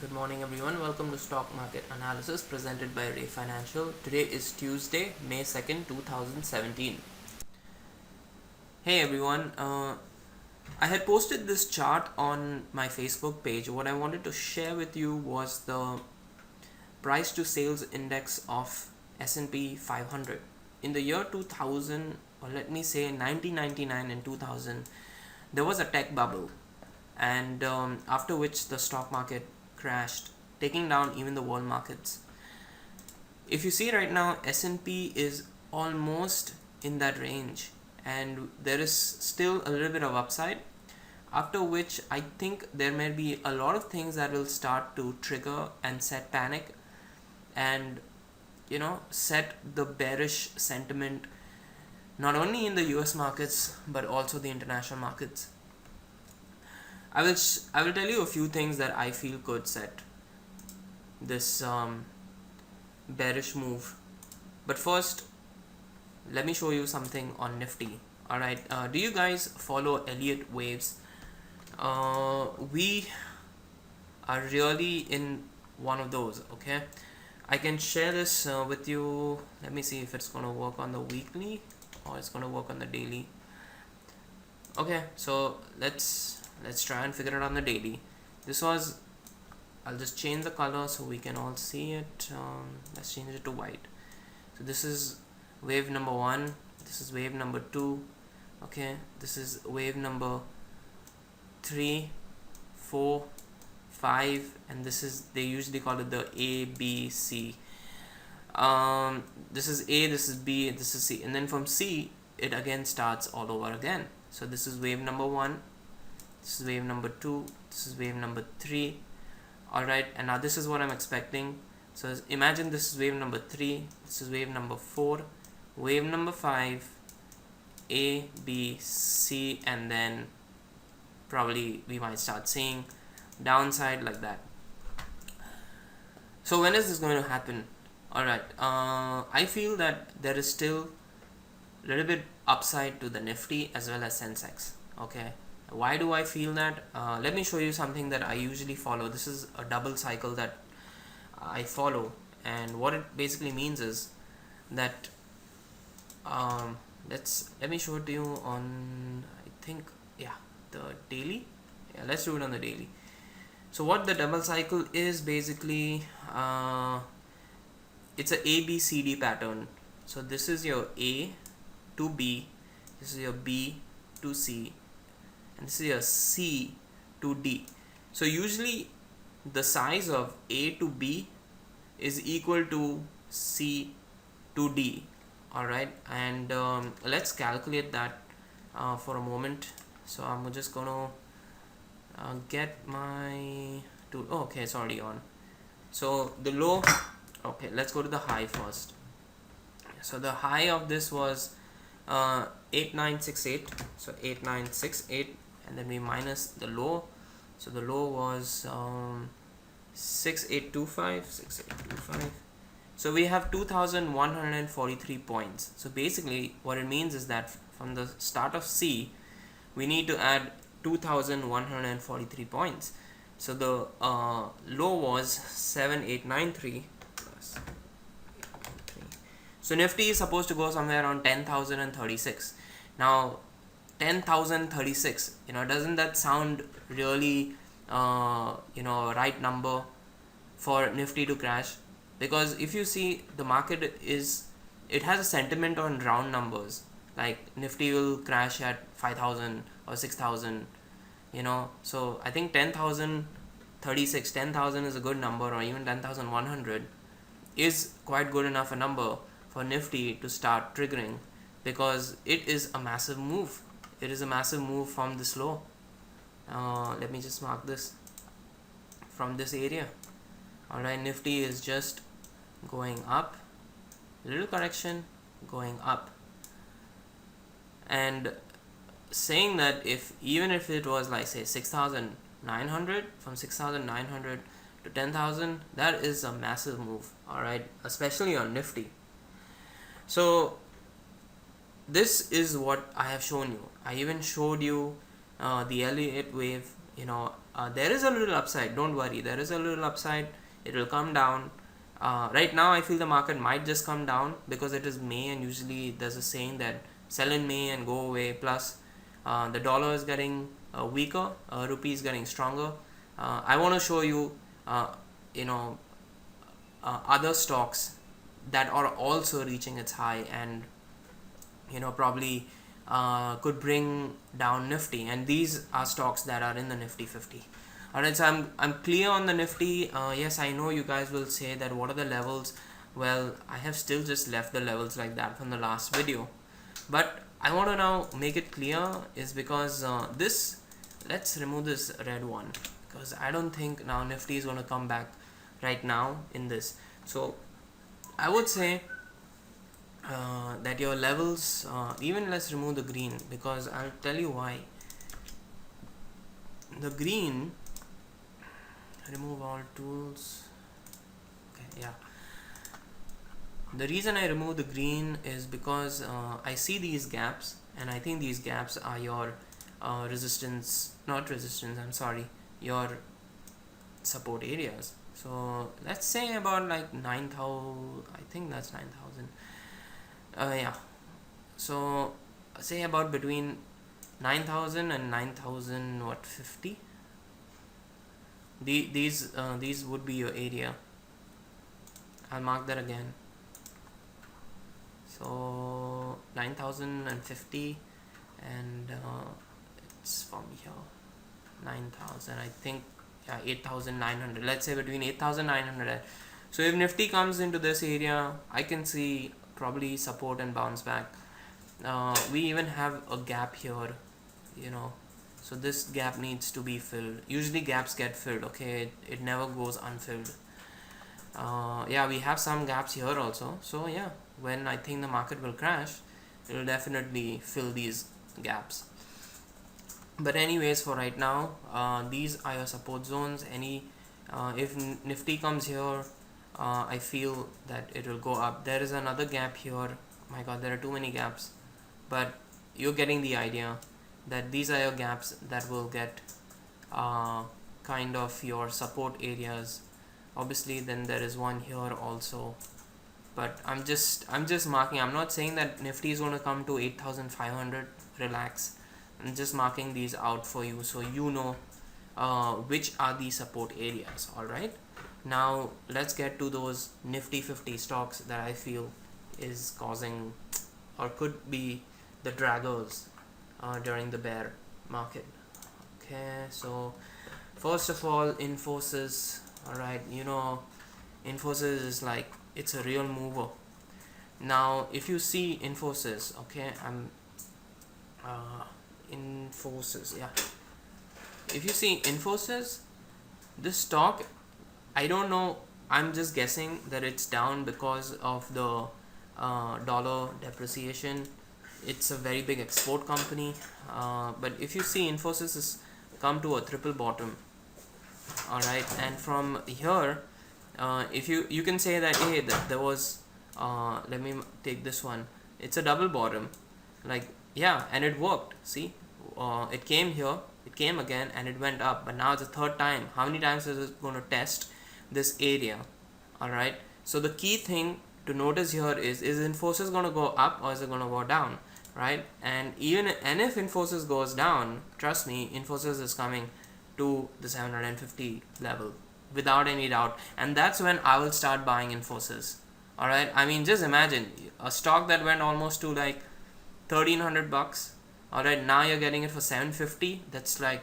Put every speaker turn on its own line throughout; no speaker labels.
Good morning everyone. Welcome to Stock Market Analysis presented by Ray Financial. Today is Tuesday, May 2nd, 2017. Hey everyone. I had posted this chart on my Facebook page. What I wanted to share with you was the price to sales index of S&P 500. In the year 2000, or let me say 1999 and 2000, there was a tech bubble, and after which the stock market crashed, taking down even the world markets. If you see right now, S&P is almost in that range, and there is still a little bit of upside, after which I think there may be a lot of things that will start to trigger and set panic and set the bearish sentiment not only in the US markets but also the international markets. I will tell you a few things that I feel could set this bearish move. But first, let me show you something on Nifty. Alright, do you guys follow Elliott waves? We are really in one of those, okay? I can share this with you. Let me see if it's going to work on the weekly or it's going to work on the daily. Okay, so let's try and figure it out on the daily. This was, I'll just change the color so we can all see it. Let's change it to white. So this is wave number 1, this is wave number 2, okay, this is wave number 3, 4, 5, and this is, they usually call it the A, B, C. This is A, this is B, this is C, and then from C it again starts all over again. So this is wave number 1, this is wave number 2, this is wave number 3. Alright, and now this is what I'm expecting. So imagine this is wave number 3, this is wave number 4, wave number 5, A, B, C, and then probably we might start seeing downside like that. So when is this going to happen? Alright, I feel that there is still a little bit upside to the Nifty as well as Sensex. Okay, why do I feel that? Let me show you something that I usually follow. This is a double cycle that I follow, and what it basically means is that let me show it to you on, I think, yeah, the daily. Yeah, let's do it on the daily. So what the double cycle is basically, it's a ABCD pattern. So this is your A to B, this is your B to C, and this is your C to D. So usually the size of A to B is equal to C to D. Alright, and let's calculate that for a moment. So I'm just gonna get my tool. Oh, okay, it's already on. So the low, okay, let's go to the high first. So the high of this was 8968, so 8968, and then we minus the low. So the low was 6825. So we have 2143 points. So basically what it means is that from the start of C we need to add 2143 points. So the low was 7893 plus 893. So Nifty is supposed to go somewhere around 10,036. Now 10,036, doesn't that sound really right number for Nifty to crash? Because if you see, the market it has a sentiment on round numbers, like Nifty will crash at 5,000 or 6,000, so I think 10,036, 10,000 is a good number, or even 10,100 is quite good enough a number for Nifty to start triggering, because it is a massive move. It is a massive move from this low. Let me just mark this from this area. Alright, Nifty is just going up, little correction, going up, and saying that even if it was like say 6,900, from 6,900 to 10,000, that is a massive move. Alright, especially on Nifty. So this is what I have shown you. I even showed you the Elliott wave, there is a little upside. Don't worry, there is a little upside. It will come down. Right now I feel the market might just come down because it is May, and usually there's a saying that sell in May and go away. Plus the dollar is getting weaker, rupee is getting stronger. I want to show you you know other stocks that are also reaching its high, and probably could bring down Nifty, and these are stocks that are in the Nifty 50. Alright, so I'm clear on the Nifty. Yes, I know you guys will say that what are the levels. Well, I have still just left the levels like that from the last video, but I want to now make it clear is because let's remove this red one, because I don't think now Nifty is going to come back right now in this. So I would say that your levels, even let's remove the green, because I'll tell you why. The green, remove all tools. Okay, yeah. The reason I remove the green is because I see these gaps, and I think these gaps are your your support areas. So let's say about like 9,000. I think that's 9,000. Yeah. So say about between 9,000 and 9,050. These would be your area. I'll mark that again. So 9,050, and it's from here 9,000. I think, yeah, 8,900. Let's say between 8,900. So if Nifty comes into this area, I can see probably support and bounce back. We even have a gap here, so this gap needs to be filled. Usually gaps get filled, okay, it never goes unfilled. Yeah, we have some gaps here also. So yeah, when I think the market will crash, it will definitely fill these gaps. But anyways, for right now, these are your support zones. If Nifty comes here, I feel that it will go up. There is another gap here. My god, there are too many gaps, but you're getting the idea that these are your gaps that will get kind of your support areas. Obviously then there is one here also, but I'm just marking. I'm not saying that Nifty is going to come to 8,500. Relax, I'm just marking these out for you, so you know which are the support areas. All right, now let's get to those Nifty 50 stocks that I feel is causing or could be the draggers during the bear market. Okay, so first of all, INFOSYS. All right, INFOSYS is like, it's a real mover. Now if you see INFOSYS, okay, INFOSYS, yeah, if you see INFOSYS, this stock, I don't know, I'm just guessing that it's down because of the dollar depreciation. It's a very big export company, but if you see, INFOSYS has come to a triple bottom. All right, and from here, if you can say that, hey, there was let me take this one, it's a double bottom, like, yeah, and it worked. See, it came here, it came again, and it went up, but now it's the third time. How many times is it going to test this area? All right, so the key thing to notice here is INFOSYS going to go up or is it going to go down, right? And if INFOSYS goes down, trust me, INFOSYS is coming to the 750 level without any doubt, and that's when I will start buying INFOSYS. All right, I mean, just imagine a stock that went almost to like 1,300 bucks. All right, now you're getting it for 750. That's like,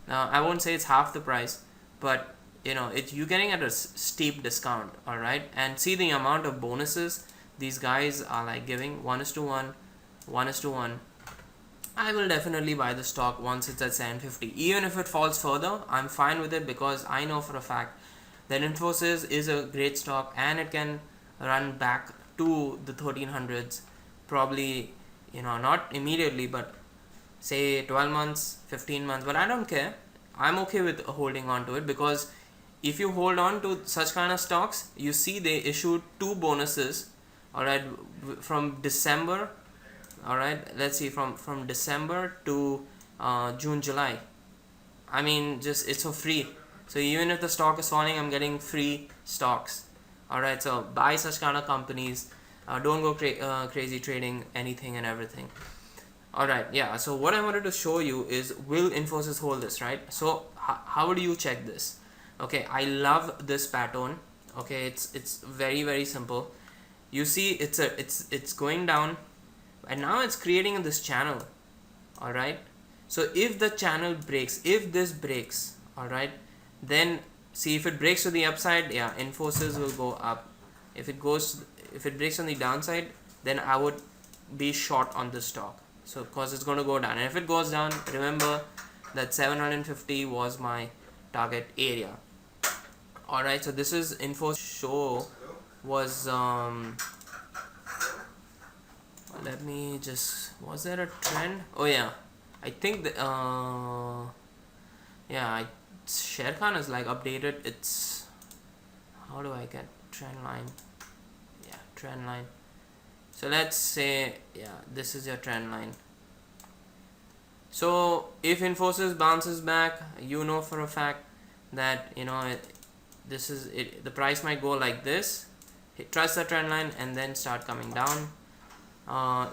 I won't say it's half the price, but you're getting at a steep discount. All right, and see the amount of bonuses these guys are like giving, 1:1, 1:1. I will definitely buy the stock once it's at 750. Even if it falls further, I'm fine with it, because I know for a fact that INFOSYS is a great stock and it can run back to the 1300s, probably, not immediately, but say 12 months, 15 months, but I don't care. I'm okay with holding on to it, because if you hold on to such kind of stocks, you see they issued 2 bonuses, all right, from December. All right, let's see, from December to June, July. I mean, just it's for free. So even if the stock is falling, I'm getting free stocks. Alright, so buy such kind of companies. Don't go crazy trading anything and everything. Alright, yeah, so what I wanted to show you is, will Infosys hold this, right? So how do you check this? Okay, I love this pattern. Okay, it's very, very simple. You see it's going down, and now it's creating this channel. Alright, so if the channel breaks, if this breaks, alright, then see, if it breaks to the upside, yeah, Infosys will go up. If it breaks on the downside, then I would be short on this stock. So because it's going to go down, and if it goes down, remember that 750 was my target area. Alright, so this is Infosys show was let me just, was there a trend? Oh yeah, I think the yeah, share count is like updated. It's, how do I get trend line? Yeah, trend line. So let's say, yeah, this is your trend line. So if Infosys bounces back, you know for a fact that, you know, this is it, the price might go like this, trust the trend line, and then start coming down.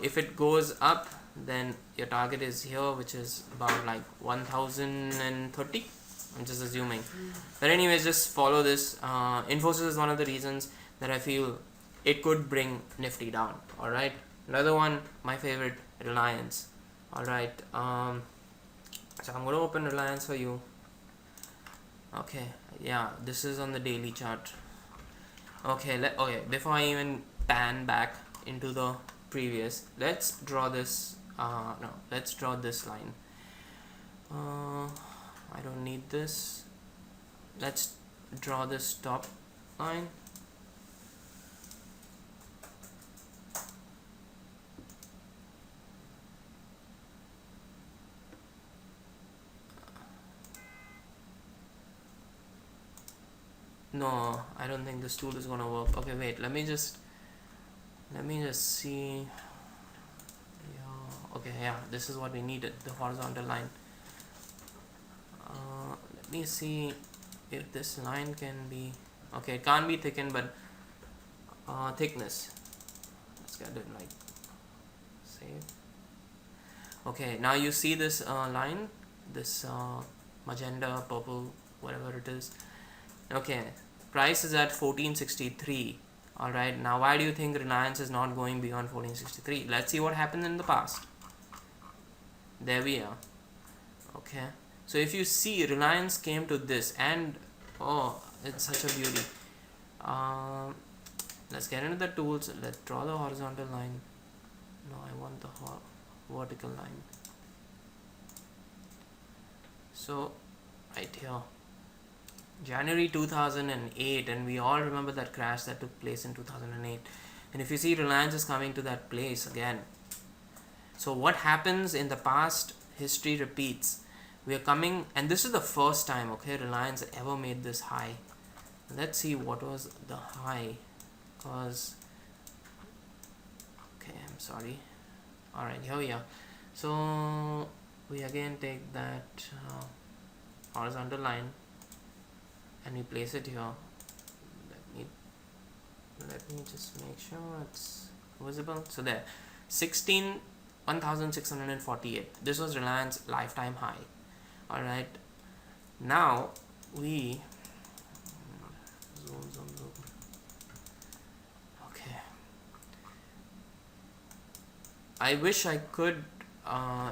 If it goes up, then your target is here, which is about like 1030. I'm just assuming, but anyways, just follow this. Infosys is one of the reasons that I feel it could bring Nifty down. All right, another one, my favorite, Reliance. All right, so I'm going to open Reliance for you. Okay, yeah, this is on the daily chart. Okay, okay, before I even pan back into the previous, let's draw this. No, let's draw this line. I don't need this. Let's draw this top line. No, I don't think this tool is gonna work. Okay, wait, let me just see. Yeah, okay, yeah, this is what we needed, the horizontal line. Let me see if this line can be, okay, it can't be thickened, but thickness, let's get it like save. Okay, now you see this line, this magenta, purple, whatever it is. Okay, price is at 1463. All right, now why do you think Reliance is not going beyond 1463? Let's see what happened in the past. There we are. Okay, so if you see, Reliance came to this, and oh, it's such a beauty. Let's get into the tools. Let's draw the horizontal line. No, I want the vertical line. So right here, January 2008, and we all remember that crash that took place in 2008. And if you see, Reliance is coming to that place again. So what happens in the past, history repeats. We are coming, and this is the first time, okay, Reliance ever made this high. Let's see what was the high, cause, okay, I'm sorry. All right, here we are. So we again take that horizontal line, and we place it here. Let me just make sure it's visible. So there, 16,648. This was Reliance lifetime high. All right, now we zoom. Okay, I wish I could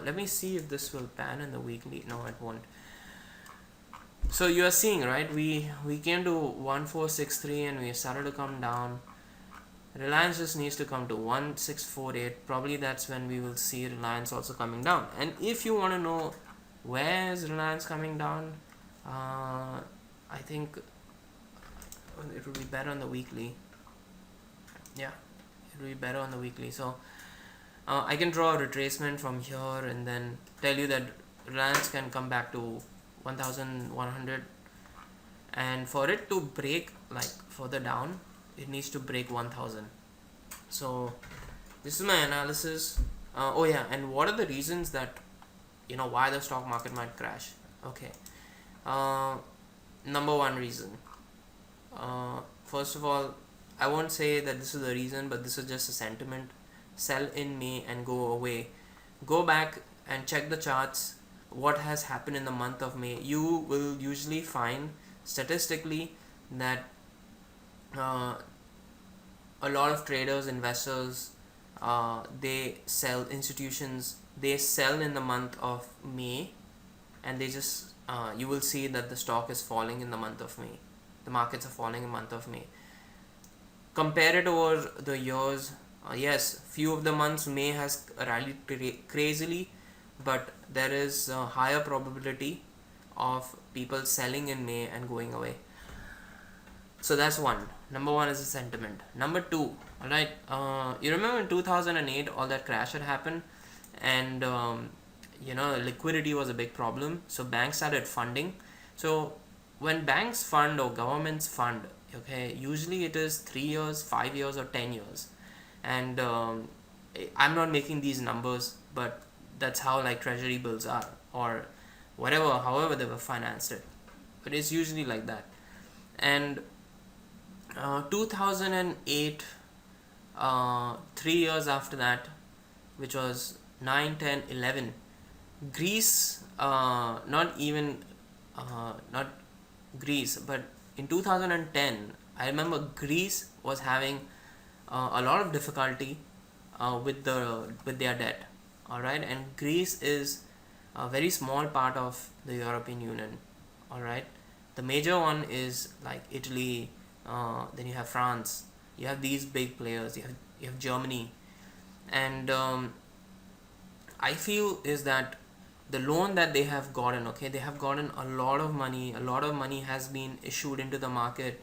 let me see if this will pan in the weekly. No, it won't. So you are seeing, right, we came to 1463 and we started to come down. Reliance just needs to come to 1648. Probably that's when we will see Reliance also coming down. And if you want to know where is Reliance coming down, I think it would be better on the weekly. Yeah, it would be better on the weekly. So I can draw a retracement from here and then tell you that Reliance can come back to 1100, and for it to break like further down, it needs to break 1000. So this is my analysis. Oh yeah, and what are the reasons that, you know, why the stock market might crash? Okay, Uh, Number one reason. First of all, I won't say that this is the reason, but this is just a sentiment. Sell in May and go away. Go back and check the charts. What has happened in the month of May? You will usually find statistically that uh, a lot of traders, investors, they sell, institutions, they sell in the month of May, and they just you will see that the stock is falling in the month of May. The markets are falling in the month of May. Compare it over the years. Yes, few of the months May has rallied crazily, but there is a higher probability of people selling in May and going away. So that's one. Number one is the sentiment. Number two, all right. You remember in 2008, all that crash had happened, and liquidity was a big problem. So banks started funding. So when banks fund or governments fund, okay, usually it is 3 years, 5 years, or 10 years, and I'm not making these numbers, but that's how like treasury bills are, or whatever, however they were financed it. But it's usually like that. And 2008, 3 years after that, which was 9, 10, 11, Greece, not Greece, but in 2010, I remember Greece was having a lot of difficulty with their debt. All right, and Greece is a very small part of the European Union. All right, the major one is like Italy. Then you have France. You have these big players. You have Germany, and I feel is that the loan that they have gotten, okay, they have gotten a lot of money. A lot of money has been issued into the market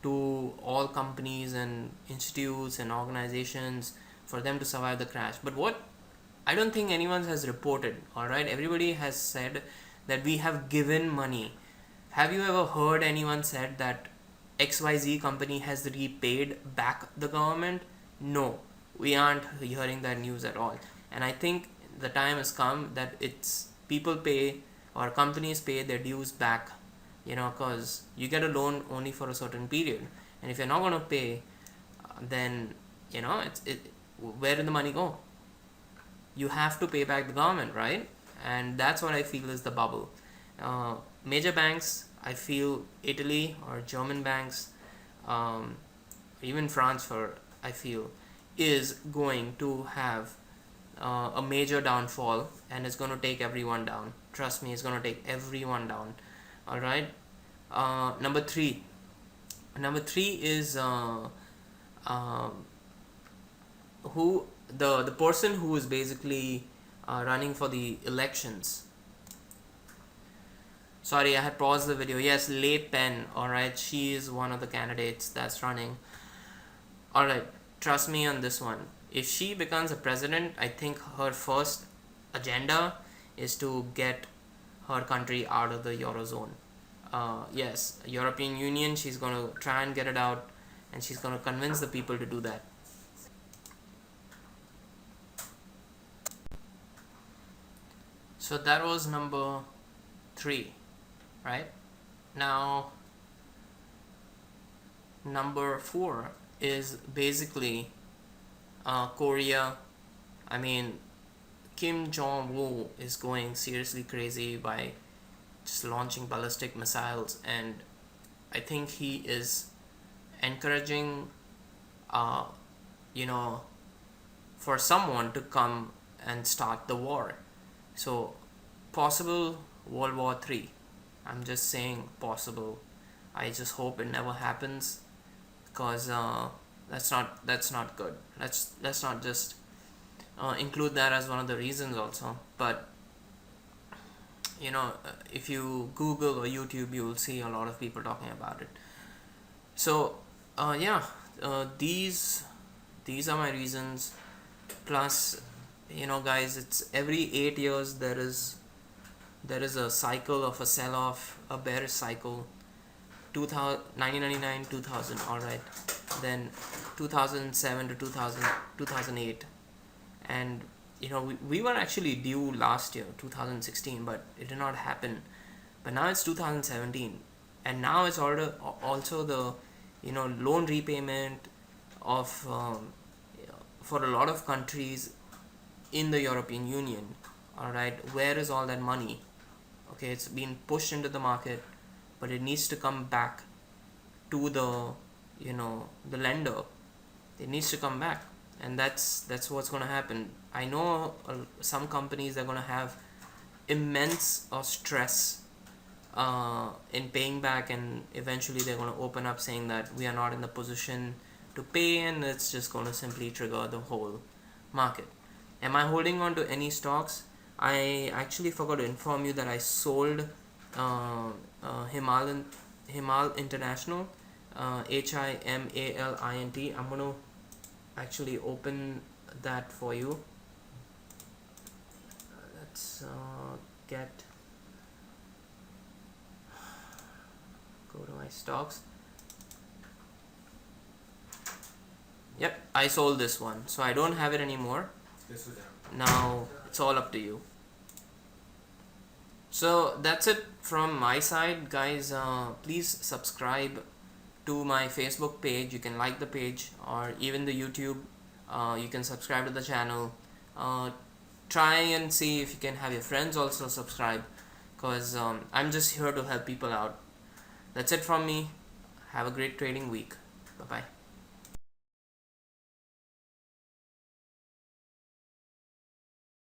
to all companies and institutes and organizations for them to survive the crash. But what I don't think anyone has reported, all right, everybody has said that we have given money. Have you ever heard anyone said that XYZ company has repaid back the government? No, we aren't hearing that news at all. And I think the time has come that it's people pay or companies pay their dues back, because you get a loan only for a certain period, and if you're not going to pay, then where did the money go? You have to pay back the government, right? And that's what I feel is the bubble. Major banks, I feel Italy or German banks, even France, I feel, is going to have a major downfall, and it's going to take everyone down. Trust me, it's going to take everyone down. All right. Number three is who the person who is basically running for the elections. Sorry, I had paused the video. Yes, Le Pen. All right, she is one of the candidates that's running. All right, trust me on this one. If she becomes a president, I think her first agenda is to get her country out of the Eurozone. Yes, European Union, she's going to try and get it out, and she's going to convince the people to do that. So that was number 3, right? Now, number 4 is basically Korea. I mean, Kim Jong-un is going seriously crazy by just launching ballistic missiles, and I think he is encouraging for someone to come and start the war. So possible World War III. I'm just saying possible. I just hope it never happens, because that's not good. Let's not just include that as one of the reasons also. But if you Google or YouTube, you will see a lot of people talking about it. So these are my reasons. Plus, guys, it's every 8 years there is a cycle of a sell-off, a bearish cycle. 1999, 2000, all right, then 2007 to 2008, and we were actually due last year, 2016, but it did not happen. but now it's 2017, and now it's also the loan repayment of for a lot of countries in the European Union. All right, where is all that money? Okay, it's been pushed into the market, but it needs to come back to the the lender. It needs to come back, and that's what's going to happen. I know some companies are going to have immense stress in paying back, and eventually they're going to open up saying that we are not in the position to pay, and it's just going to simply trigger the whole market. Am I holding on to any stocks? I actually forgot to inform you that I sold Himal International, HIMALINT. I'm going to actually open that for you. Let's go to my stocks. Yep, I sold this one, so I don't have it anymore. Now it's all up to you. So that's it from my side, guys. Please subscribe to my Facebook page. You can like the page, or even the YouTube. You can subscribe to the channel. Try and see if you can have your friends also subscribe, because I'm just here to help people out. That's it from me. Have a great trading week. Bye bye.